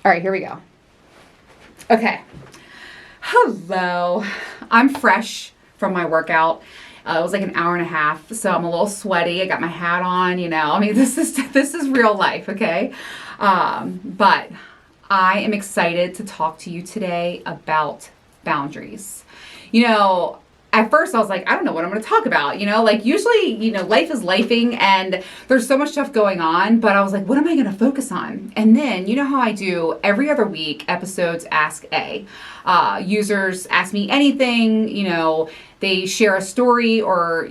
All right, here we go. Okay. Hello. I'm fresh from my workout. It was like an hour and a half, so I'm a little sweaty. I got my hat on, I mean, this is real life, okay? But I am excited to talk to you today about boundaries. At first I was like, I don't know what I'm going to talk about. Usually, life is lifing and there's so much stuff going on, but I was like, what am I going to focus on? And then, you know how I do every other week, episodes Ask A. Users ask me anything, they share a story or,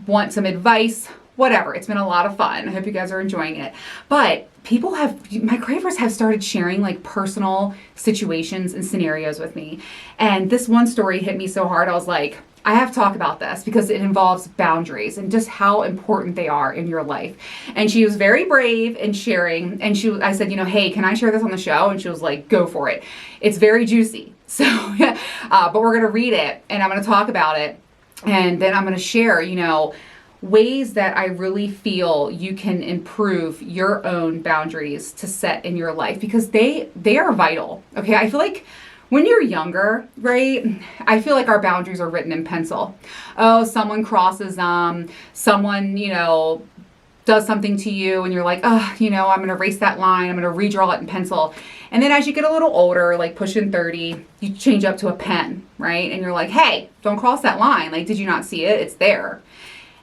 want some advice, whatever. It's been a lot of fun. I hope you guys are enjoying it. But my Cravers have started sharing like personal situations and scenarios with me. And this one story hit me so hard. I was like, I have to talk about this because it involves boundaries and just how important they are in your life. And she was very brave in sharing. And I said, hey, can I share this on the show? And she was like, go for it. It's very juicy. So, but we're going to read it and I'm going to talk about it. And then I'm going to share, ways that I really feel you can improve your own boundaries to set in your life because they are vital. Okay. I feel like when you're younger, right? I feel like our boundaries are written in pencil. Oh, someone crosses them, someone, does something to you and you're like, oh, I'm going to erase that line. I'm going to redraw it in pencil. And then as you get a little older, like pushing 30, you change up to a pen, right? And you're like, hey, don't cross that line. Like, did you not see it? It's there.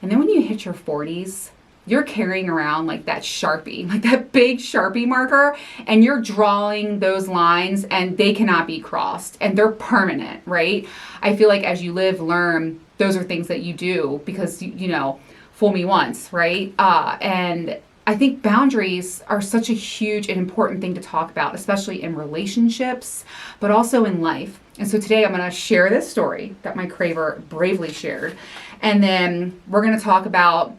And then when you hit your 40s, you're carrying around like that Sharpie, like that big Sharpie marker, and you're drawing those lines and they cannot be crossed and they're permanent, right? I feel like as you live, learn, those are things that you do because, fool me once, right? And I think boundaries are such a huge and important thing to talk about, especially in relationships, but also in life. And so today I'm going to share this story that my Craver bravely shared. And then we're going to talk about,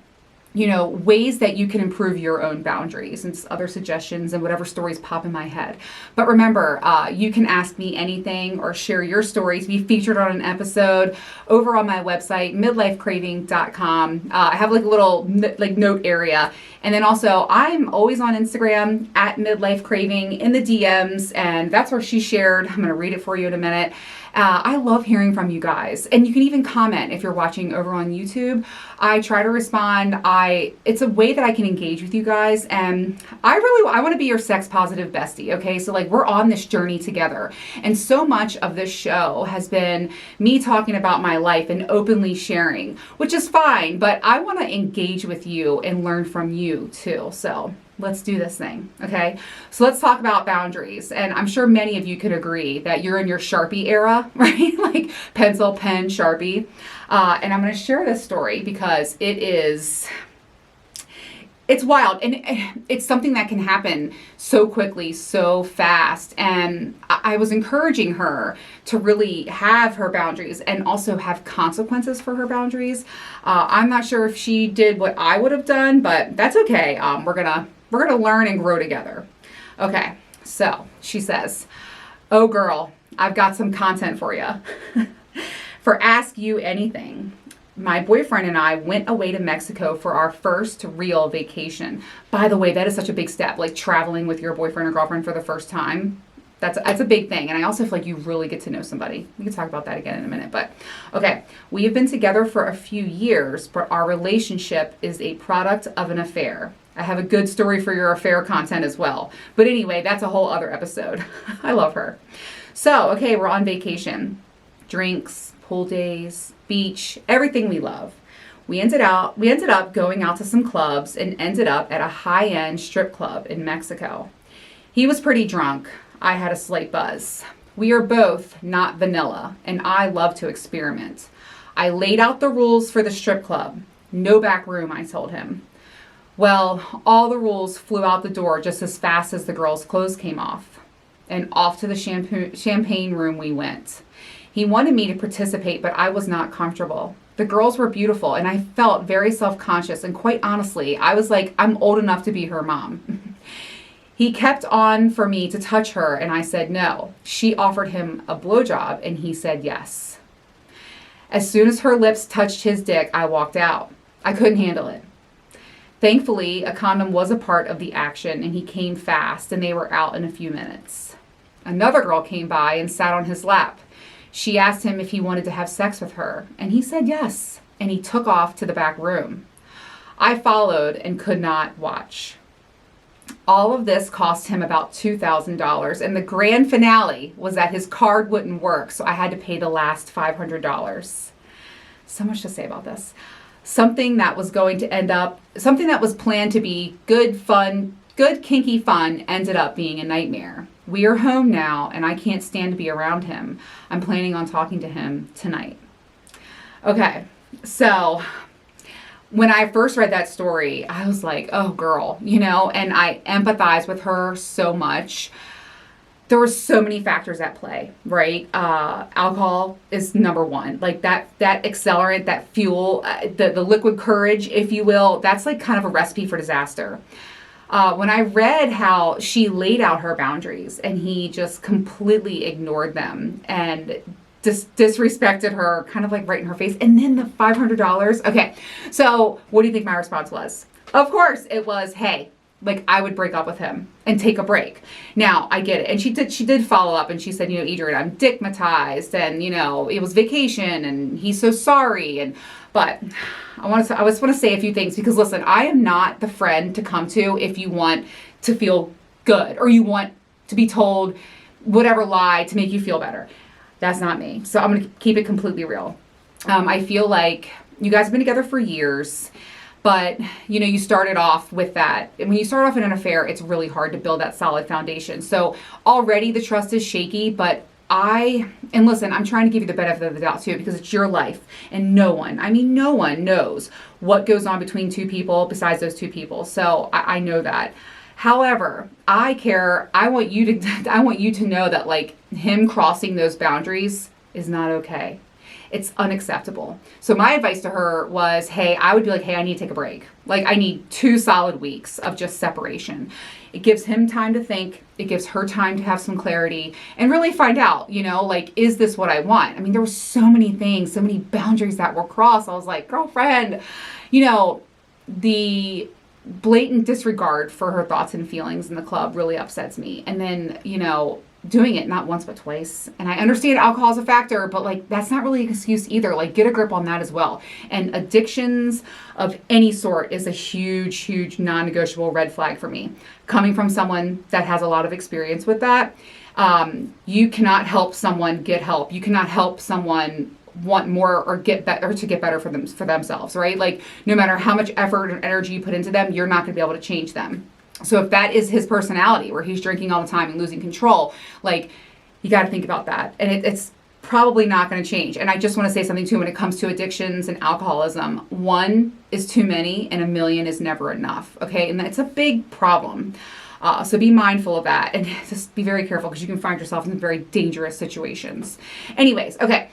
ways that you can improve your own boundaries and other suggestions and whatever stories pop in my head. But remember, you can ask me anything or share your stories, be featured on an episode over on my website, midlifecraving.com. I have like a little note area. And then also I'm always on Instagram at midlifecraving in the DMs. And that's where she shared. I'm going to read it for you in a minute. I love hearing from you guys. And you can even comment if you're watching over on YouTube. I try to respond. It's a way that I can engage with you guys. And I want to be your sex positive bestie. Okay. So like we're on this journey together. And so much of this show has been me talking about my life and openly sharing, which is fine, but I want to engage with you and learn from you too. So let's do this thing. Okay. So let's talk about boundaries. And I'm sure many of you could agree that you're in your Sharpie era, right? Like pencil, pen, Sharpie. And I'm going to share this story because it's wild. And it's something that can happen so quickly, so fast. And I was encouraging her to really have her boundaries and also have consequences for her boundaries. I'm not sure if she did what I would have done, but that's okay. We're going to learn and grow together. Okay. So she says, oh girl, I've got some content for you. For Ask You Anything. My boyfriend and I went away to Mexico for our first real vacation. By the way, that is such a big step, like traveling with your boyfriend or girlfriend for the first time. That's a big thing. And I also feel like you really get to know somebody. We can talk about that again in a minute. But okay, we have been together for a few years, but our relationship is a product of an affair. I have a good story for your affair content as well. But anyway, that's a whole other episode. I love her. So, okay, we're on vacation. Drinks, pool days, beach, everything we love. We ended up going out to some clubs and ended up at a high-end strip club in Mexico. He was pretty drunk. I had a slight buzz. We are both not vanilla, and I love to experiment. I laid out the rules for the strip club. No back room, I told him. Well, all the rules flew out the door just as fast as the girls' clothes came off. And off to the champagne room we went. He wanted me to participate, but I was not comfortable. The girls were beautiful, and I felt very self-conscious, and quite honestly, I was like, I'm old enough to be her mom. He kept on for me to touch her, and I said no. She offered him a blowjob, and he said yes. As soon as her lips touched his dick, I walked out. I couldn't handle it. Thankfully, a condom was a part of the action and he came fast and they were out in a few minutes. Another girl came by and sat on his lap. She asked him if he wanted to have sex with her and he said yes, and he took off to the back room. I followed and could not watch. All of this cost him about $2,000, and the grand finale was that his card wouldn't work, so I had to pay the last $500. So much to say about this. Something that was planned to be good, fun, good kinky fun ended up being a nightmare. We are home now, and I can't stand to be around him. I'm planning on talking to him tonight. Okay, so when I first read that story, I was like, oh girl, and I empathize with her so much. There were so many factors at play, right? Alcohol is number one. Like that accelerant, that fuel, the liquid courage, if you will, that's like kind of a recipe for disaster. When I read how she laid out her boundaries and he just completely ignored them and disrespected her, kind of like right in her face. And then the $500. Okay, so what do you think my response was? Of course, it was, hey, like I would break up with him and take a break. Now, I get it. And she did follow up and she said, Adrian, I'm dickmatized and, it was vacation and he's so sorry. But I just want to say a few things because listen, I am not the friend to come to if you want to feel good or you want to be told whatever lie to make you feel better. That's not me. So I'm going to keep it completely real. I feel like you guys have been together for years, but you started off with that. And when you start off in an affair, it's really hard to build that solid foundation. So already the trust is shaky, but listen, I'm trying to give you the benefit of the doubt too, because it's your life and no one knows what goes on between two people besides those two people. So I know that. However, I want you to know that like him crossing those boundaries is not okay. It's unacceptable. So my advice to her was, I would be like, I need to take a break. Like I need 2 solid weeks of just separation. It gives him time to think. It gives her time to have some clarity and really find out, like, is this what I want? I mean, there were so many things, so many boundaries that were crossed. I was like, girlfriend, the blatant disregard for her thoughts and feelings in the club really upsets me. And then, doing it not once but twice. And I understand alcohol is a factor, but like that's not really an excuse either. Like get a grip on that as well. And addictions of any sort is a huge, huge non-negotiable red flag for me. Coming from someone that has a lot of experience with that, you cannot help someone get help. You cannot help someone want more or get better to get better for themselves, right? Like no matter how much effort and energy you put into them, you're not going to be able to change them. So if that is his personality where he's drinking all the time and losing control, like you got to think about that. And it's probably not going to change. And I just want to say something too when it comes to addictions and alcoholism. 1 is too many and 1,000,000 is never enough. Okay. And that's a big problem. So be mindful of that and just be very careful because you can find yourself in very dangerous situations. Anyways, okay.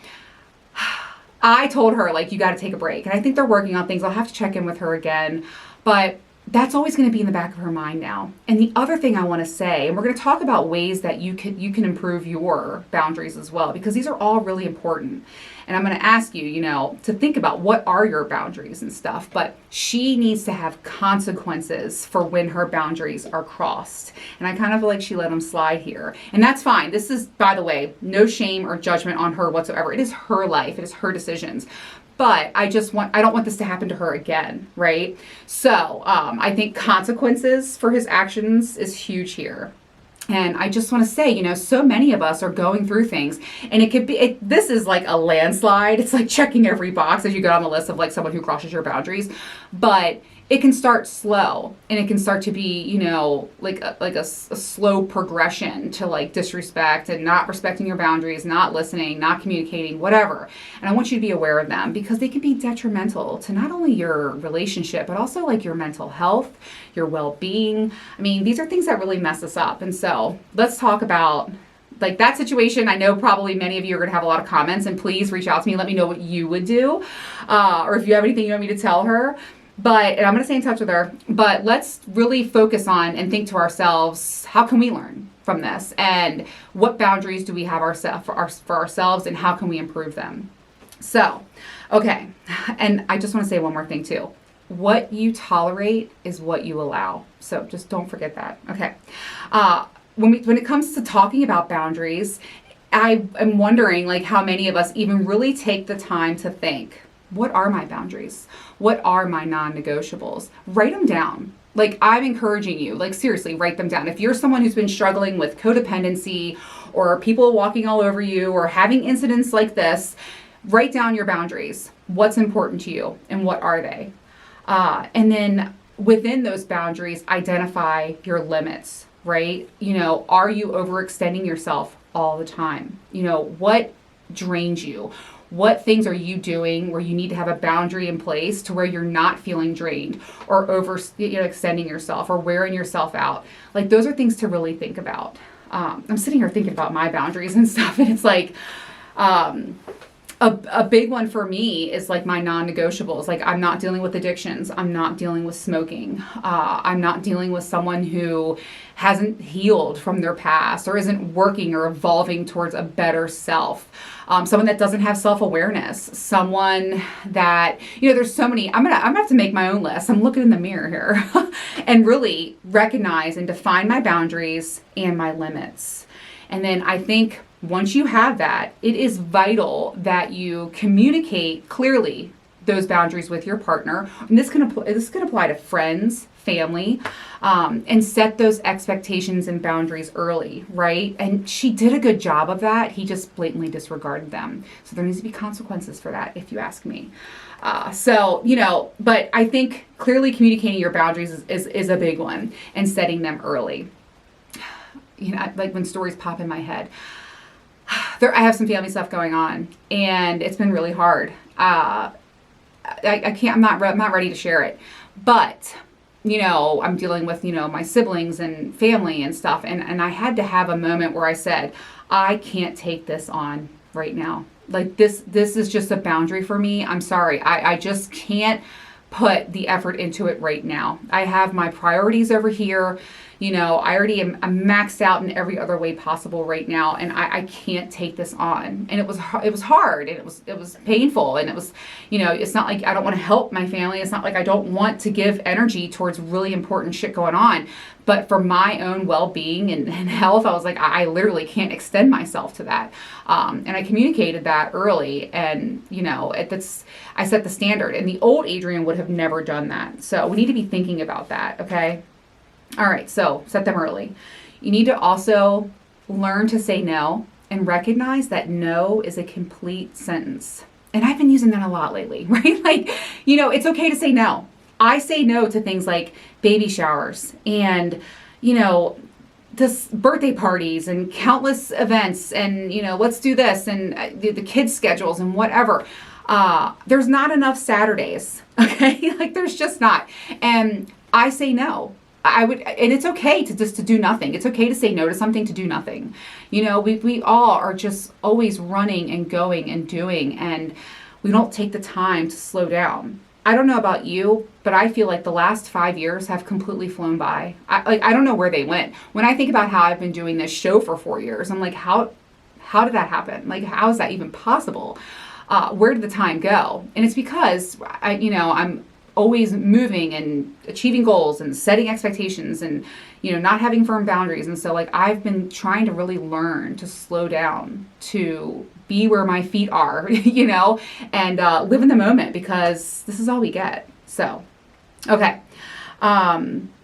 I told her like, you got to take a break. And I think they're working on things. I'll have to check in with her again, but that's always going to be in the back of her mind now. And the other thing I want to say, and we're going to talk about ways that you can improve your boundaries as well, because these are all really important. And I'm going to ask you, to think about what are your boundaries and stuff, but she needs to have consequences for when her boundaries are crossed. And I kind of feel like she let them slide here. And that's fine. This is, by the way, no shame or judgment on her whatsoever. It is her life. It is her decisions. But I don't want this to happen to her again, right? So I think consequences for his actions is huge here. And I just want to say, so many of us are going through things and this is like a landslide. It's like checking every box as you go on the list of like someone who crosses your boundaries, but it can start slow and it can start to be, like a slow progression to like disrespect and not respecting your boundaries, not listening, not communicating, whatever. And I want you to be aware of them because they can be detrimental to not only your relationship, but also like your mental health, your well-being. I mean, these are things that really mess us up. And so let's talk about like that situation. I know probably many of you are going to have a lot of comments and please reach out to me. Let me know what you would do. Or if you have anything you want me to tell her. And I'm going to stay in touch with her, but let's really focus on and think to ourselves, how can we learn from this? And what boundaries do we have for ourselves and how can we improve them? So, okay. And I just want to say one more thing too. what you tolerate is what you allow. So just don't forget that. Okay. When it comes to talking about boundaries, I am wondering like how many of us even really take the time to think, what are my boundaries? What are my non-negotiables? Write them down. Like, I'm encouraging you, like, seriously, write them down. If you're someone who's been struggling with codependency or people walking all over you or having incidents like this, write down your boundaries. What's important to you and what are they? And then within those boundaries, identify your limits, right? You know, are you overextending yourself all the time? You know, what drains you? What things are you doing where you need to have a boundary in place to where you're not feeling drained or extending yourself or wearing yourself out? Like, those are things to really think about. I'm sitting here thinking about my boundaries and stuff, and it's like a big one for me is like my non-negotiables. Like, I'm not dealing with addictions. I'm not dealing with smoking. I'm not dealing with someone who hasn't healed from their past or isn't working or evolving towards a better self. Someone that doesn't have self-awareness, someone that, you know, there's so many. I'm gonna have to make my own list. I'm looking in the mirror here and really recognize and define my boundaries and my limits. And then I think once you have that, it is vital that you communicate clearly those boundaries with your partner. And this can apply to friends, family, and set those expectations and boundaries early, right? And she did a good job of that. He just blatantly disregarded them. So there needs to be consequences for that, if you ask me. But I think clearly communicating your boundaries is a big one, and setting them early. You know, like when stories pop in my head. I have some family stuff going on, and it's been really hard. I can't. I'm not ready to share it, but you know, I'm dealing with, you know, my siblings and family and stuff, and I had to have a moment where I said, I can't take this on right now. Like, this is just a boundary for me. I'm sorry. I just can't put the effort into it right now. I have my priorities over here. You know, I already am maxed out in every other way possible right now, and I can't take this on. And it was hard, and it was painful, and it was, you know, it's not like I don't want to help my family. It's not like I don't want to give energy towards really important shit going on. But for my own well-being and health, I was like, I literally can't extend myself to that. And I communicated that early, and, you know, I set the standard. And the old Adrienne would have never done that. So we need to be thinking about that, okay? All right, so set them early. You need to also learn to say no and recognize that no is a complete sentence. And I've been using that a lot lately, right? Like, you know, it's okay to say no. I say no to things like baby showers and, you know, just birthday parties and countless events and, you know, let's do this and the kids' schedules and whatever. There's not enough Saturdays, okay? Like, there's just not. And I say no. And it's okay to do nothing. It's okay to say no to something, to do nothing. You know, we all are just always running and going and doing, and we don't take the time to slow down. I don't know about you, but I feel like the last 5 years have completely flown by. I don't know where they went. When I think about how I've been doing this show for 4 years, I'm like, how did that happen? Like, how is that even possible? Where did the time go? And it's because I'm always moving and achieving goals and setting expectations and, you know, not having firm boundaries. And so, like, I've been trying to really learn to slow down, to be where my feet are, you know, and live in the moment, because this is all we get. So, okay.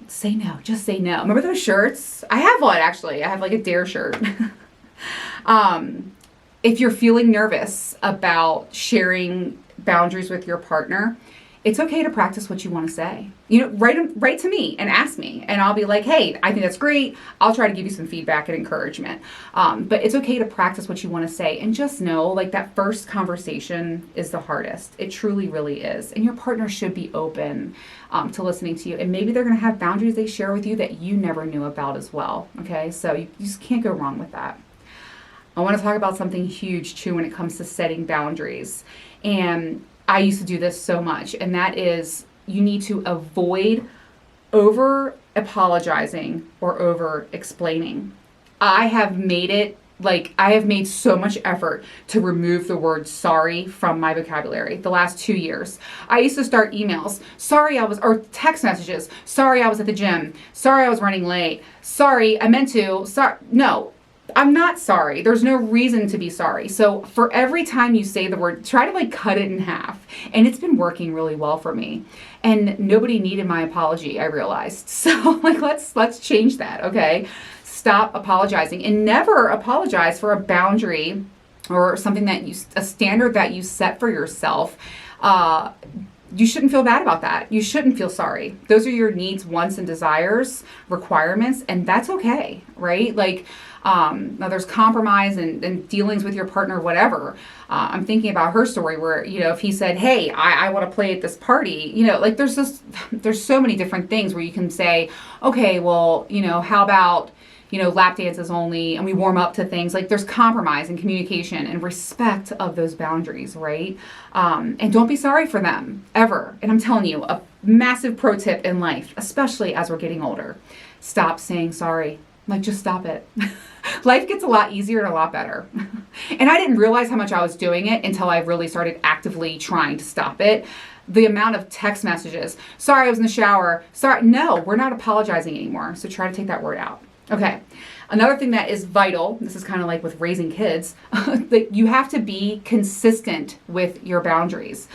Say no, just say no. Remember those shirts? I have one, actually. I have like a dare shirt. If you're feeling nervous about sharing boundaries with your partner, it's okay to practice what you want to say. You know, write to me and ask me, and I'll be like, hey, I think that's great. I'll try to give you some feedback and encouragement. But it's okay to practice what you want to say, and just know, like, that first conversation is the hardest. It truly, really is. And your partner should be open to listening to you. And maybe they're going to have boundaries they share with you that you never knew about as well. Okay, so you just can't go wrong with that. I want to talk about something huge too when it comes to setting boundaries. And I used to do this so much, and that is, you need to avoid over apologizing or over explaining. I have made it Like, I have made so much effort to remove the word sorry from my vocabulary the last 2 years. I used to start emails, or text messages, sorry I was at the gym, sorry I was running late, sorry I meant to, no, I'm not sorry. There's no reason to be sorry. So for every time you say the word, try to like cut it in half. And it's been working really well for me. And nobody needed my apology, I realized. So like, let's change that, okay? Stop apologizing, and never apologize for a boundary or something a standard that you set for yourself. You shouldn't feel bad about that. You shouldn't feel sorry. Those are your needs, wants, and desires, requirements, and that's okay, right? Like, now there's compromise and dealings with your partner, whatever. I'm thinking about her story where, if he said, hey, I want to play at this party, like there's so many different things where you can say, okay, well, how about, lap dances only, and we warm up to things. Like, there's compromise and communication and respect of those boundaries, right? And don't be sorry for them, ever. And I'm telling you, a massive pro tip in life, especially as we're getting older, stop saying sorry. Like, just stop it. Life gets a lot easier and a lot better. And I didn't realize how much I was doing it until I really started actively trying to stop it. The amount of text messages, sorry, I was in the shower. Sorry, no, we're not apologizing anymore. So try to take that word out. Okay. Another thing that is vital, this is kind of like with raising kids, that you have to be consistent with your boundaries.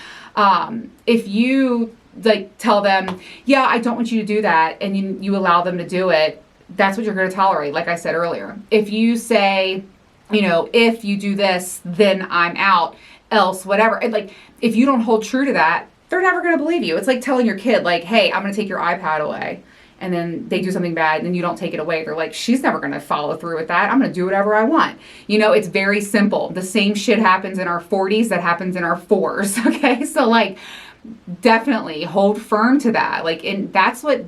If you like tell them, yeah, I don't want you to do that, and you allow them to do it, that's what you're going to tolerate, like I said earlier. If you say, if you do this, then I'm out, else, whatever. And like, if you don't hold true to that, they're never going to believe you. It's like telling your kid, like, hey, I'm going to take your iPad away. And then they do something bad and then you don't take it away. They're like, she's never going to follow through with that. I'm going to do whatever I want. It's very simple. The same shit happens in our 40s that happens in our 4s. Okay. So like, definitely hold firm to that. Like, and that's what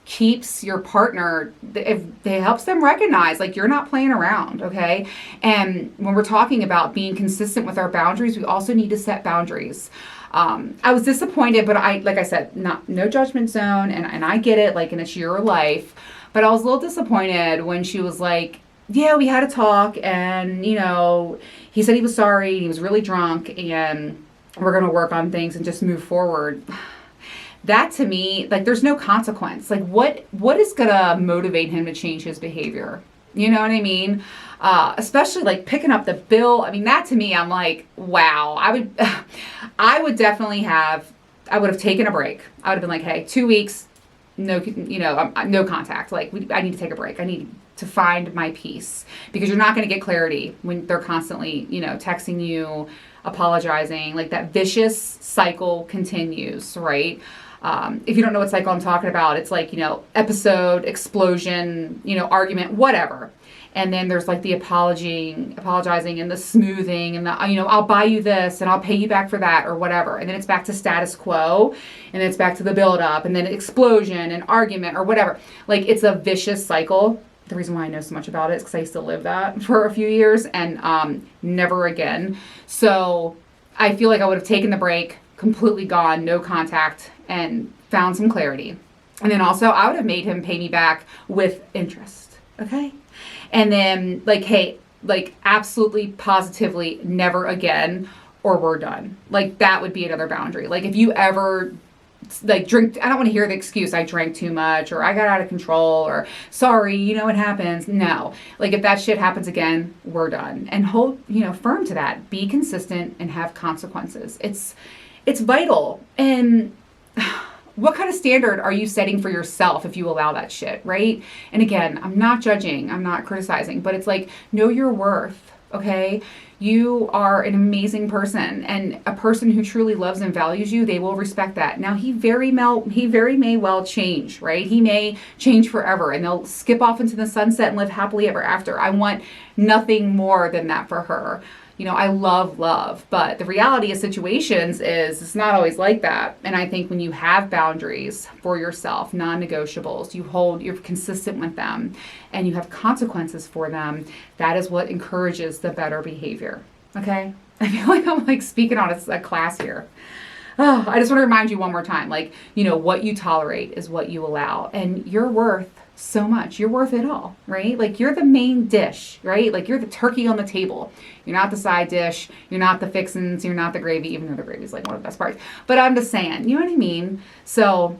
keeps your partner, it helps them recognize, like, you're not playing around. Okay. And when we're talking about being consistent with our boundaries, we also need to set boundaries. I was disappointed, but like I said, no judgment zone, and I get it, like, and it's your life, but I was a little disappointed when she was like, yeah, we had a talk, and, he said he was sorry, and he was really drunk, and we're going to work on things and just move forward. That to me, like, there's no consequence. Like, what is going to motivate him to change his behavior? You know what I mean? Especially like picking up the bill. I mean, that to me, I'm like, wow. I would have taken a break. I would have been like, hey, 2 weeks, no contact. Like, I need to take a break. I need to find my peace, because you're not going to get clarity when they're constantly, texting you, apologizing. Like, that vicious cycle continues, right? If you don't know what cycle I'm talking about, it's like, episode, explosion, argument, whatever. And then there's like the apologizing and the smoothing and the, I'll buy you this and I'll pay you back for that or whatever. And then it's back to status quo, and then it's back to the build up, and then explosion and argument or whatever. Like, it's a vicious cycle. The reason why I know so much about it is because I used to live that for a few years, and never again. So I feel like I would have taken the break, completely gone, no contact, and found some clarity. And then also I would have made him pay me back with interest. Okay. And then like, hey, like, absolutely positively never again, or we're done. Like, that would be another boundary. Like, if you ever like drink, I don't want to hear the excuse, I drank too much, or I got out of control, or sorry, it happens. No, like, if that shit happens again, we're done. And hold, firm to that. Be consistent and have consequences. It's vital. And what kind of standard are you setting for yourself if you allow that shit, right? And again, I'm not judging, I'm not criticizing, but it's like, know your worth, okay? You are an amazing person, and a person who truly loves and values you, they will respect that. Now, he very may well change, right? He may change forever, and they'll skip off into the sunset and live happily ever after. I want nothing more than that for her. I love, but the reality of situations is it's not always like that. And I think when you have boundaries for yourself, non-negotiables, you're consistent with them, and you have consequences for them, that is what encourages the better behavior. Okay? I feel like I'm like speaking on a class here. Oh, I just want to remind you one more time, like, what you tolerate is what you allow, and your worth so much. You're worth it all, right? Like you're the main dish, right? Like you're the turkey on the table. You're not the side dish. You're not the fixins. You're not the gravy, even though the gravy is like one of the best parts. But I'm just saying, you know what I mean? So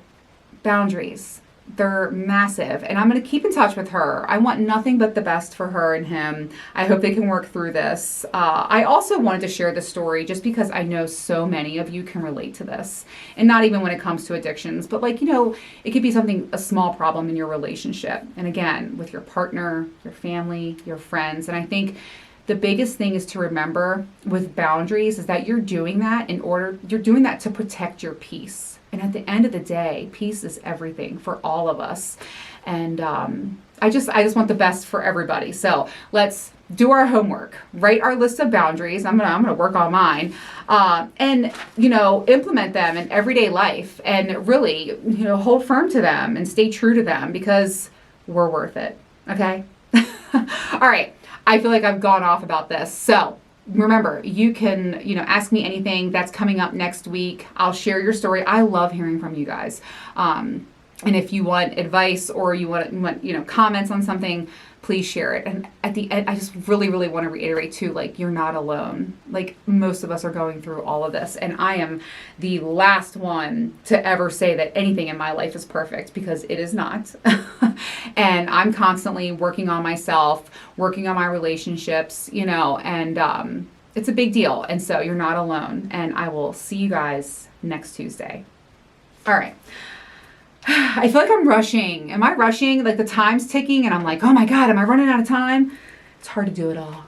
boundaries, they're massive, and I'm going to keep in touch with her. I want nothing but the best for her and him. I hope they can work through this. I also wanted to share this story just because I know so many of you can relate to this, and not even when it comes to addictions, but like, it could be something, a small problem in your relationship, and again, with your partner, your family, your friends. And I think the biggest thing is to remember with boundaries is that you're doing that to protect your peace. And at the end of the day, peace is everything for all of us. And I just want the best for everybody. So let's do our homework, write our list of boundaries. I'm gonna work on mine, and implement them in everyday life, and really hold firm to them and stay true to them, because we're worth it. Okay. All right. I feel like I've gone off about this. So remember, you can, ask me anything that's coming up next week. I'll share your story. I love hearing from you guys. And if you want advice or you want, comments on something, please share it. And at the end, I just really, really want to reiterate too, like, you're not alone. Like, most of us are going through all of this. And I am the last one to ever say that anything in my life is perfect, because it is not. And I'm constantly working on myself, working on my relationships, and it's a big deal. And so you're not alone. And I will see you guys next Tuesday. All right. I feel like I'm rushing. Am I rushing? Like the time's ticking and I'm like, oh my God, am I running out of time? It's hard to do it all.